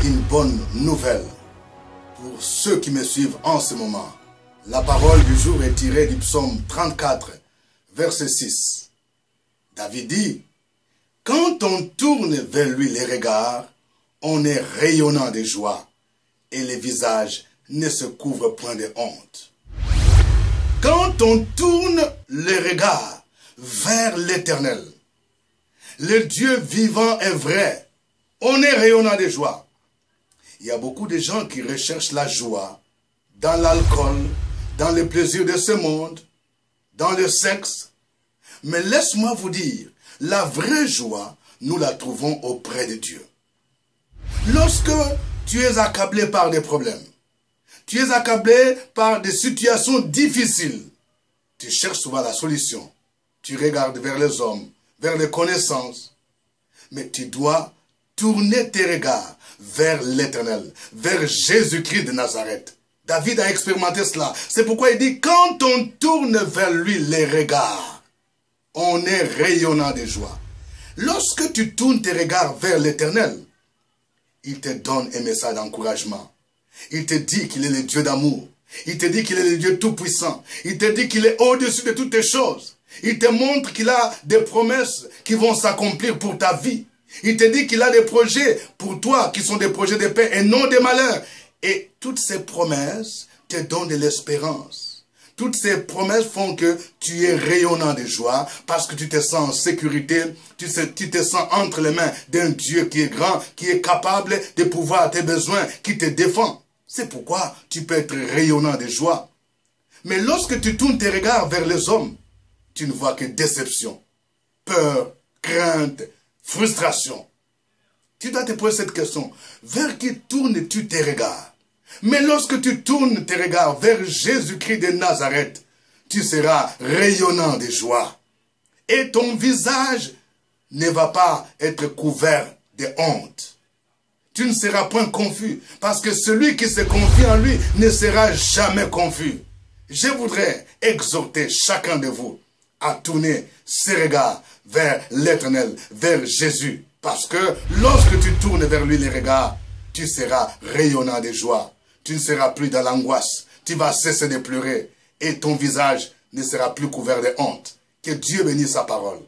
une bonne nouvelle pour ceux qui me suivent en ce moment. La parole du jour est tirée du psaume 34, verset 6. David dit, « Quand on tourne vers lui les regards, on est rayonnant de joie et les visages ne se couvrent point de honte. » Quand on tourne les regards vers l'Éternel, le Dieu vivant et vrai, on est rayonnant de joie. Il y a beaucoup de gens qui recherchent la joie dans l'alcool, dans les plaisirs de ce monde, dans le sexe. Mais laisse-moi vous dire, la vraie joie, nous la trouvons auprès de Dieu. Lorsque tu es accablé par des problèmes, tu es accablé par des situations difficiles, tu cherches souvent la solution. Tu regardes vers les hommes, vers les connaissances. Mais tu dois tourner tes regards vers l'Éternel, vers Jésus-Christ de Nazareth. David a expérimenté cela. C'est pourquoi il dit, quand on tourne vers lui les regards, on est rayonnant de joie. Lorsque tu tournes tes regards vers l'Éternel, il te donne un message d'encouragement. Il te dit qu'il est le Dieu d'amour. Il te dit qu'il est le Dieu tout-puissant. Il te dit qu'il est au-dessus de toutes les choses. Il te montre qu'il a des promesses qui vont s'accomplir pour ta vie. Il te dit qu'il a des projets pour toi qui sont des projets de paix et non de malheur. Et toutes ces promesses te donnent de l'espérance. Toutes ces promesses font que tu es rayonnant de joie parce que tu te sens en sécurité, tu te sens entre les mains d'un Dieu qui est grand, qui est capable de pouvoir tes besoins, qui te défend. C'est pourquoi tu peux être rayonnant de joie. Mais lorsque tu tournes tes regards vers les hommes, tu ne vois que déception, peur, crainte, frustration. Tu dois te poser cette question. Vers qui tournes-tu tes regards? Mais lorsque tu tournes tes regards vers Jésus-Christ de Nazareth, tu seras rayonnant de joie. Et ton visage ne va pas être couvert de honte. Tu ne seras point confus, parce que celui qui se confie en lui ne sera jamais confus. Je voudrais exhorter chacun de vous à tourner ses regards vers l'Éternel, vers Jésus. Parce que lorsque tu tournes vers lui les regards, tu seras rayonnant de joie. Tu ne seras plus dans l'angoisse. Tu vas cesser de pleurer et ton visage ne sera plus couvert de honte. Que Dieu bénisse sa parole.